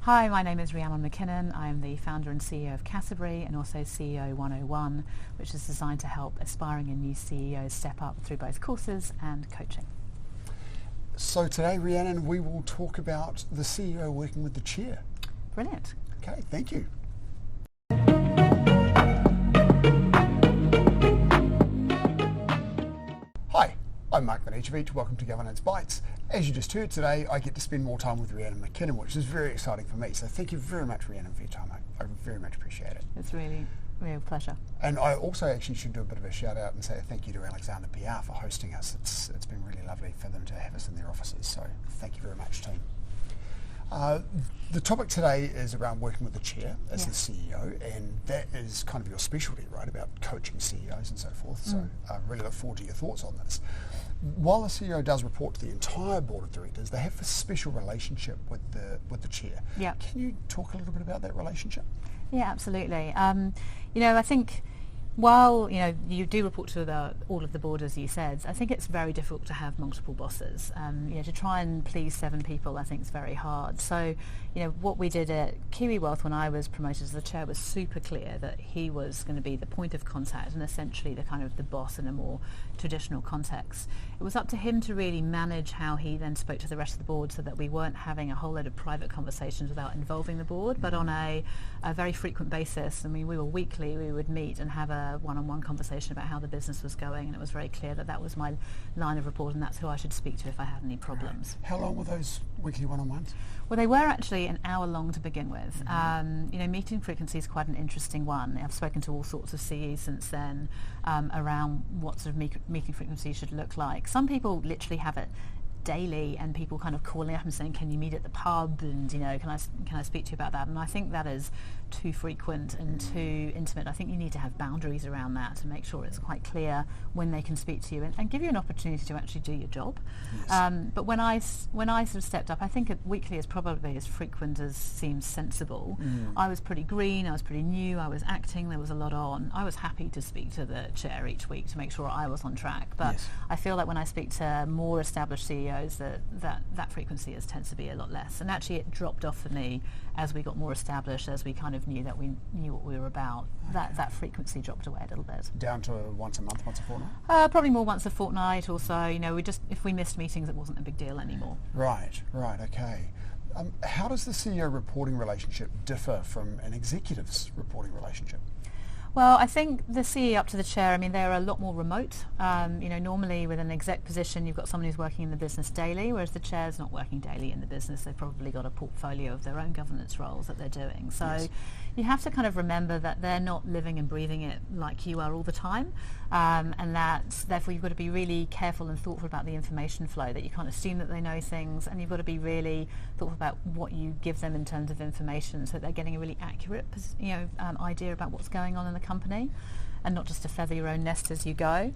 Hi, my name is Rhiannon McKinnon. I'm the founder and CEO of Canterbury and also CEO 101, which is designed to help aspiring and new CEOs step up through both courses and coaching. So today, Rhiannon, we will talk about the CEO working with the chair. Brilliant. Okay, thank you. Hi, I'm Mark Banicevich. Welcome to Governance Bites. As you just heard today, I get to spend more time with Rhiannon McKinnon, which is very exciting for me. So thank you very much, Rhiannon, for your time. I very much appreciate it. It's really a pleasure. And I also actually should do a bit of a shout out and say thank you to Alexander PR for hosting us. It's been really lovely for them to have us in their offices. So thank you very much, team. The topic today is around working with the chair as the CEO, and that is kind of your specialty, right, about coaching CEOs and so forth. So I really look forward to your thoughts on this. While the CEO does report to the entire board of directors, they have a special relationship with the chair. Yeah. Can you talk a little bit about that relationship? Yeah, absolutely. I think while you do report to all of the board, as you said, I think it's very difficult to have multiple bosses. To try and please 7 people, I think is very hard. So, what we did at Kiwi Wealth when I was promoted as the chair was super clear that he was going to be the point of contact and essentially the kind of the boss in a more traditional context. It was up to him to really manage how he then spoke to the rest of the board so that we weren't having a whole load of private conversations without involving the board, but on a very frequent basis. I mean, we would meet and have a one-on-one conversation about how the business was going, and it was very clear that that was my line of report and that's who I should speak to if I had any problems. How long were those weekly one-on-ones? Well, they were actually an hour long to begin with. Meeting frequency is quite an interesting one. I've spoken to all sorts of CEs since then around what sort of meeting frequency should look like. Some people literally have it daily, and people kind of calling up and saying, can you meet at the pub, and can I speak to you about that? And I think that is too frequent and too intimate. I think you need to have boundaries around that to make sure it's quite clear when they can speak to you and give you an opportunity to actually do your job. Yes. But when I sort of stepped up, I think weekly is probably as frequent as seems sensible. I was pretty green, I was pretty new, I was acting, there was a lot on. I was happy to speak to the chair each week to make sure I was on track. But I feel like when I speak to more established CEOs, that frequency tends to be a lot less. And actually it dropped off for me as we got more established, as we kind of knew that we knew what we were about. Okay. That frequency dropped away a little bit. Down to once a month, once a fortnight? Probably more once a fortnight or so. If we missed meetings, it wasn't a big deal anymore. Right, okay. How does the CEO reporting relationship differ from an executive's reporting relationship? Well, I think the CE up to the chair, they're a lot more remote. Normally with an exec position, you've got someone who's working in the business daily, whereas the chair's not working daily in the business. They've probably got a portfolio of their own governance roles that they're doing. So you have to kind of remember that they're not living and breathing it like you are all the time. And that therefore you've got to be really careful and thoughtful about the information flow, that you can't assume that they know things, and you've got to be really thoughtful about what you give them in terms of information so that they're getting a really accurate idea about what's going on in the company and not just to feather your own nest as you go.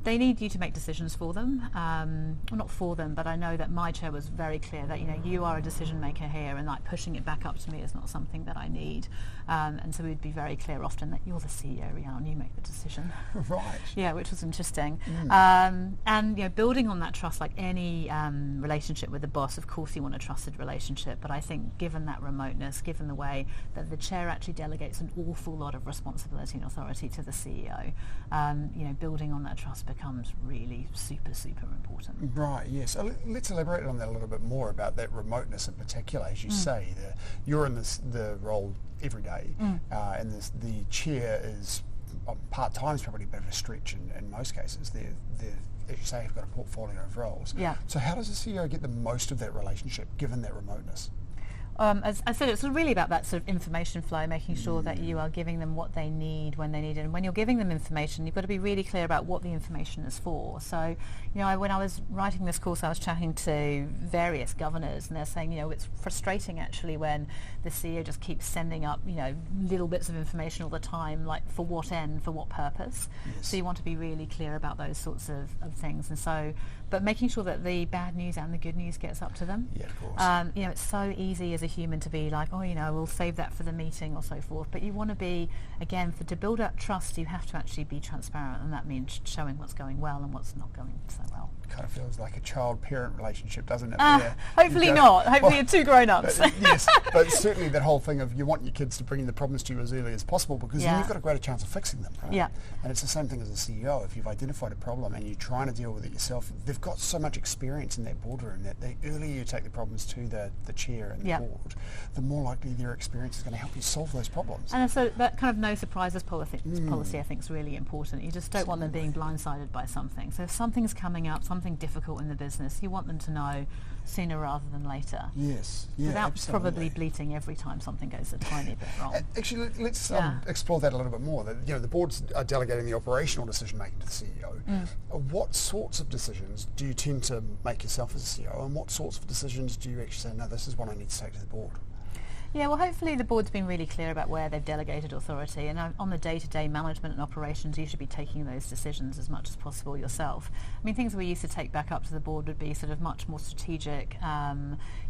They need you to make decisions for them. Well, not for them, but I know that my chair was very clear that you are a decision maker here, and like pushing it back up to me is not something that I need. And so we'd be very clear often that you're the CEO, Rhiannon, you make the decision. Right. Yeah, which was interesting. And building on that trust, like any relationship with the boss, of course you want a trusted relationship, but I think given that remoteness, given the way that the chair actually delegates an awful lot of responsibility and authority to the CEO, building on that trust becomes really super, super important. Right, yes. Let's elaborate on that a little bit more about that remoteness in particular. As you say, you're in the role every day, and the chair is part-time is probably a bit of a stretch in most cases. They're, as you say, have got a portfolio of roles. Yeah. So how does the CEO get the most of that relationship given that remoteness? As I said, it's really about that sort of information flow, making sure that you are giving them what they need when they need it. And when you're giving them information, you've got to be really clear about what the information is for. So, when I was writing this course, I was chatting to various governors, and they're saying, it's frustrating actually when the CEO just keeps sending up, little bits of information all the time, like for what end, for what purpose. Yes. So you want to be really clear about those sorts of things. And so, but making sure that the bad news and the good news gets up to them. Yeah, of course. It's so easy as a human to be like, we'll save that for the meeting or so forth. But you want to be, again, to build up trust, you have to actually be transparent, and that means showing what's going well and what's not going so well. kind of feels like a child-parent relationship, doesn't it? Hopefully not. Hopefully you're two grown-ups. Yes, but certainly that whole thing of you want your kids to bring the problems to you as early as possible, because then you've got a greater chance of fixing them, right? Yeah. And it's the same thing as a CEO. If you've identified a problem and you're trying to deal with it yourself, they've got so much experience in that boardroom that the earlier you take the problems to the chair and the board, the more likely their experience is going to help you solve those problems. And so that kind of no surprises policy I think is really important. You just don't want them being blindsided by something. So if something's coming up, something difficult in the business, you want them to know sooner rather than later. Yes, yeah, without absolutely. probably bleating every time something goes a tiny bit wrong. Actually, let's explore that a little bit more. The boards are delegating the operational decision making to the CEO. What sorts of decisions do you tend to make yourself as a CEO, and what sorts of decisions do you actually say, no, this is what I need to take to the board? Yeah, well, hopefully the board's been really clear about where they've delegated authority, and on the day-to-day management and operations, you should be taking those decisions as much as possible yourself. I mean, things we used to take back up to the board would be sort of much more strategic.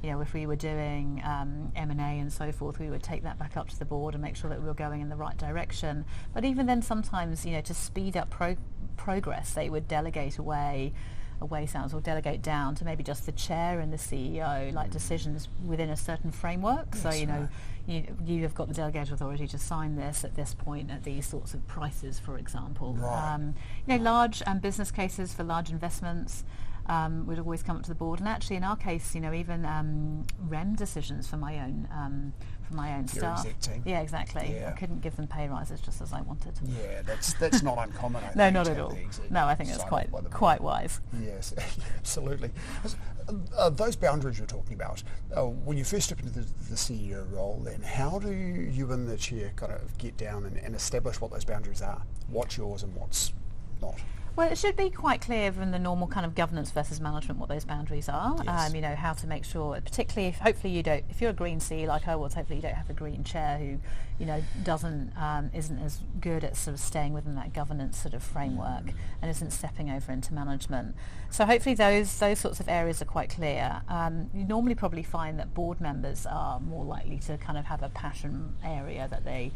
If we were doing M&A and so forth, we would take that back up to the board and make sure that we were going in the right direction. But even then, sometimes, to speed up progress, they would delegate away sounds, or delegate down to maybe just the chair and the CEO, like decisions within a certain framework. Yes, so you have got the delegated authority to sign this at this point at these sorts of prices, for example. Right. Large business cases for large investments would always come up to the board, and actually in our case, even REM decisions for my own staff. Exec team. Yeah, absolutely. Yeah. I couldn't give them pay rises just as I wanted. Yeah, that's not uncommon. No, not at all. No, I think that's quite wise. Yes, absolutely. Those boundaries you're talking about, when you first step into the CEO role, then how do you and the chair kind of get down and establish what those boundaries are? What's yours and what's not? Well, it should be quite clear from the normal kind of governance versus management what those boundaries are. Yes. How to make sure, particularly if you're a green CEO like I was, hopefully you don't have a green chair who, isn't as good at sort of staying within that governance sort of framework and isn't stepping over into management. So hopefully those sorts of areas are quite clear. You normally probably find that board members are more likely to kind of have a passion area that they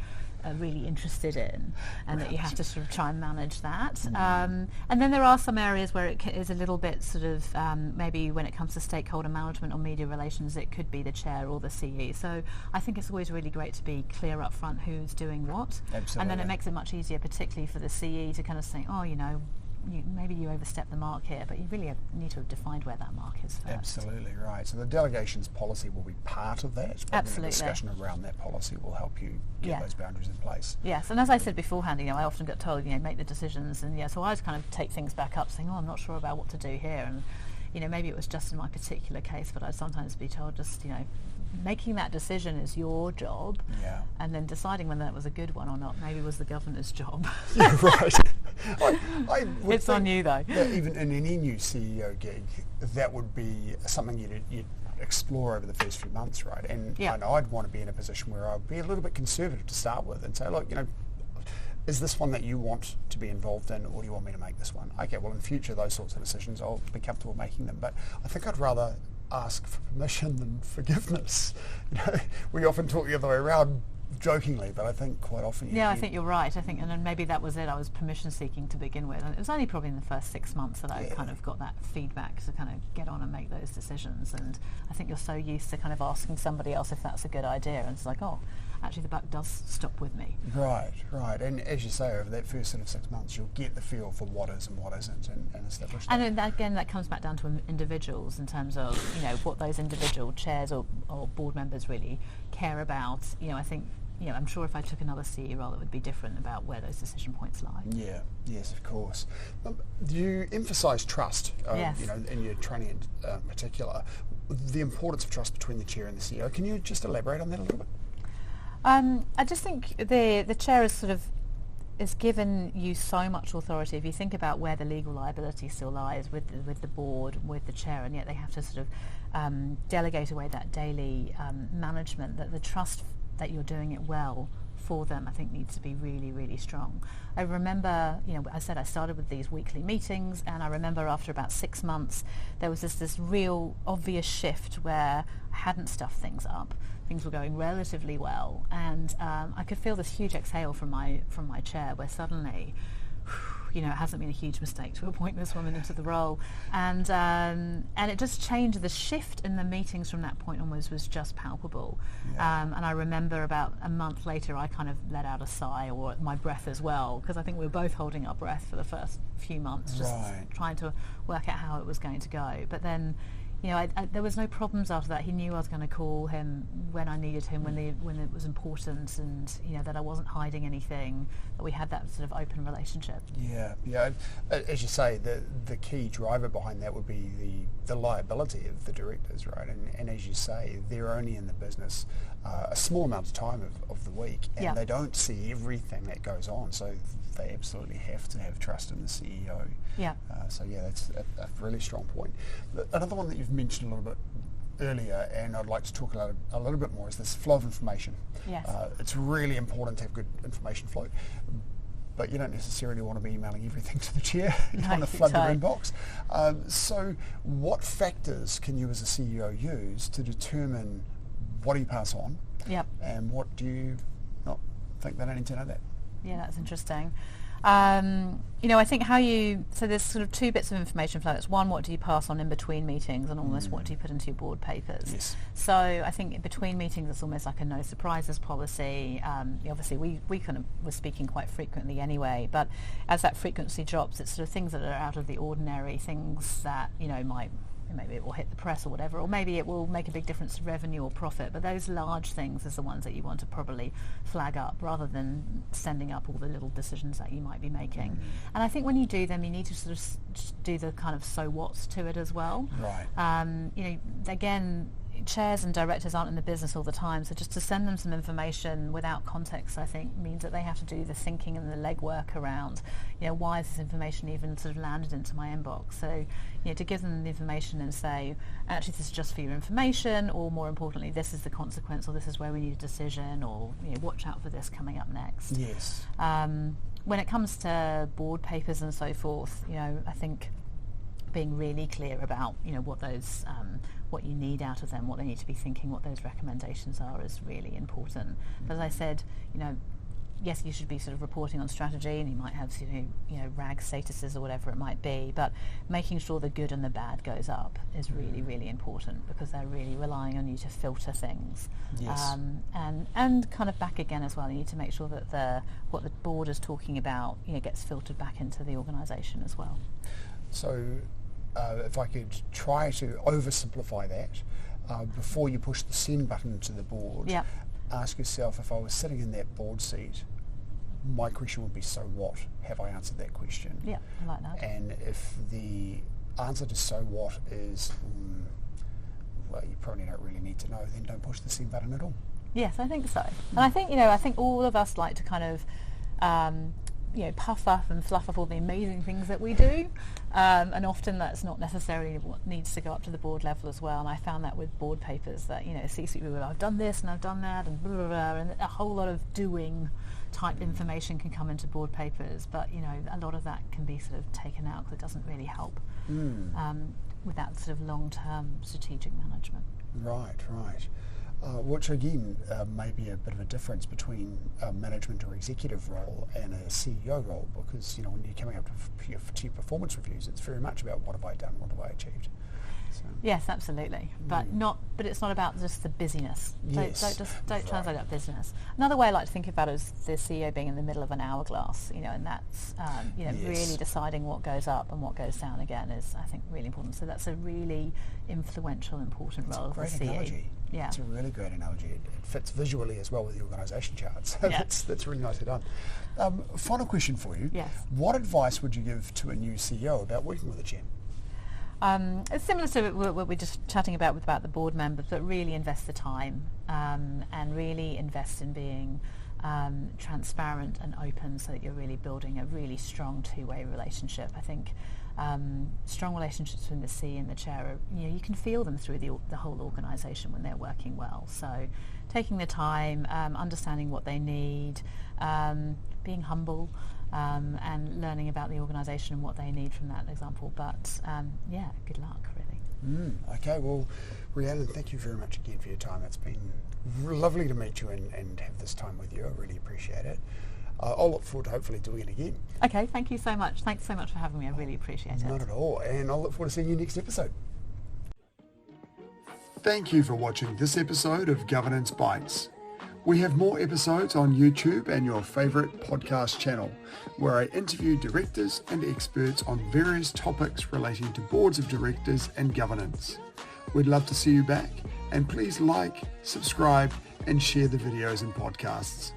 are really interested in, and that you have to sort of try and manage that. And then there are some areas where it is a little bit sort of maybe when it comes to stakeholder management or media relations, it could be the chair or the CE. So I think it's always really great to be clear up front who's doing what. Absolutely. And then it makes it much easier, particularly for the CE, to kind of say, maybe you overstep the mark here, but you really need to have defined where that mark is first. Absolutely right. So the delegations policy will be part of that. Absolutely. The discussion around that policy will help you get those boundaries in place. Yes, and as I said beforehand, I often get told, make the decisions, and so I just kind of take things back up, saying, I'm not sure about what to do here, and maybe it was just in my particular case, but I'd sometimes be told just, making that decision is your job, and then deciding whether that was a good one or not maybe was the governor's job. Yeah, right. I would it's on you though. Even in any new CEO gig, that would be something you'd explore over the first few months, right? And I know I'd want to be in a position where I'd be a little bit conservative to start with and say, look, is this one that you want to be involved in, or do you want me to make this one? Okay, well in future those sorts of decisions I'll be comfortable making them, but I think I'd rather ask for permission than forgiveness. We often talk the other way around, jokingly, but I think quite often I think you're right. I think, and then maybe that was it. I was permission seeking to begin with, and it was only probably in the first 6 months that I kind of got that feedback to kind of get on and make those decisions. And I think you're so used to kind of asking somebody else if that's a good idea, and it's like, oh, actually the buck does stop with me. Right. And as you say, over that first sort of 6 months, you'll get the feel for what is and what isn't, and establish that. And then again, that comes back down to individuals in terms of what those individual chairs or board members really care about. I think. I'm sure if I took another CE role, it would be different about where those decision points lie. Yeah, yes, of course. You emphasise trust, in your training in particular, the importance of trust between the chair and the CEO. Can you just elaborate on that a little bit? I just think the chair is given you so much authority. If you think about where the legal liability still lies with the board, with the chair, and yet they have to sort of delegate away that daily management, that the trust that you're doing it well for them, I think needs to be really, really strong. I remember, I said I started with these weekly meetings, and I remember after about 6 months, there was this real obvious shift where I hadn't stuffed things up. Things were going relatively well, and I could feel this huge exhale from my chair, where suddenly, it hasn't been a huge mistake to appoint this woman into the role. And it just changed. The shift in the meetings from that point onwards was just palpable. Yeah. And I remember about a month later, I kind of let out a sigh, or my breath as well, because I think we were both holding our breath for the first few months, just trying to work out how it was going to go. But then, there was no problems after that. He knew I was going to call him when I needed him, when it was important, and that I wasn't hiding anything. That we had that sort of open relationship. Yeah. As you say, the key driver behind that would be the liability of the directors, right? And as you say, they're only in the business a small amount of time of the week, and they don't see everything that goes on. So they absolutely have to have trust in the CEO. Yeah. That's a really strong point. Another one that you've mentioned a little bit earlier, and I'd like to talk a little bit more, is this flow of information. Yes. It's really important to have good information flow, but you don't necessarily want to be emailing everything to the chair. You want to flood their inbox. So what factors can you as a CEO use to determine what do you pass on, and what do you not think they don't need to know that? Yeah, that's interesting. I think so there's sort of two bits of information flow. It's one, what do you pass on in between meetings, and almost what do you put into your board papers? Yes. So I think in between meetings it's almost like a no surprises policy. Obviously we kind of were speaking quite frequently anyway, but as that frequency drops, it's sort of things that are out of the ordinary, things that maybe it will hit the press or whatever, or maybe it will make a big difference to revenue or profit, but those large things is the ones that you want to probably flag up rather than sending up all the little decisions that you might be making. And I think when you do them, you need to sort of do the kind of so what's to it as well. Right. Again, chairs and directors aren't in the business all the time, so just to send them some information without context, I think, means that they have to do the thinking and the legwork around, why is this information even sort of landed into my inbox? So, to give them the information and say, actually, this is just for your information, or more importantly, this is the consequence, or this is where we need a decision, or watch out for this coming up next. Yes. When it comes to board papers and so forth, I think being really clear about what those what you need out of them, what they need to be thinking, what those recommendations are, is really important. But as I said, yes, you should be sort of reporting on strategy, and you might have RAG statuses or whatever it might be, but making sure the good and the bad goes up is really, really important, because they're really relying on you to filter things. Yes. And kind of back again as well, you need to make sure that what the board is talking about gets filtered back into the organisation as well. So if I could try to oversimplify that, before you push the send button to the board, ask yourself, if I was sitting in that board seat, my question would be, so what? Have I answered that question? Yeah, I like that. And if the answer to so what is, well, you probably don't really need to know, then don't push the send button at all. Yes, I think so. And I think all of us like to kind of puff up and fluff up all the amazing things that we do, and often that's not necessarily what needs to go up to the board level as well. And I found that with board papers, that C-suite people, I've done this and I've done that, and blah, blah, blah, and a whole lot of doing type information can come into board papers, but a lot of that can be sort of taken out, because it doesn't really help with that sort of long-term strategic management. Right. Which again may be a bit of a difference between a management or executive role and a CEO role, because when you're coming up to your performance reviews, it's very much about what have I done, what have I achieved. So. Yes, absolutely, but it's not about just the busyness. Yes. Don't translate that business. Another way I like to think about it is the CEO being in the middle of an hourglass, and that's really deciding what goes up and what goes down again is, I think, really important. So that's a really influential, important role of the CEO. Analogy. Yeah. It's a really great analogy. It fits visually as well with the organisation chart. So that's really nicely done. Final question for you. Yes. What advice would you give to a new CEO about working with a chair? It's similar to what we're just chatting about the board members, but really invest the time and really invest in being transparent and open, so that you're really building a really strong two-way relationship. I think strong relationships between the C and the chair are, you can feel them through the whole organisation when they're working well. So taking the time, understanding what they need, being humble, and learning about the organisation and what they need from that example. But good luck, really. Okay, well, Rhiannon, thank you very much again for your time. It's been lovely to meet you and have this time with you. I really appreciate it. I'll look forward to hopefully doing it again. Okay, thank you so much. Thanks so much for having me. I really appreciate it. Not at all. And I'll look forward to seeing you next episode. Thank you for watching this episode of Governance Bites. We have more episodes on YouTube and your favourite podcast channel, where I interview directors and experts on various topics relating to boards of directors and governance. We'd love to see you back, and please like, subscribe, and share the videos and podcasts.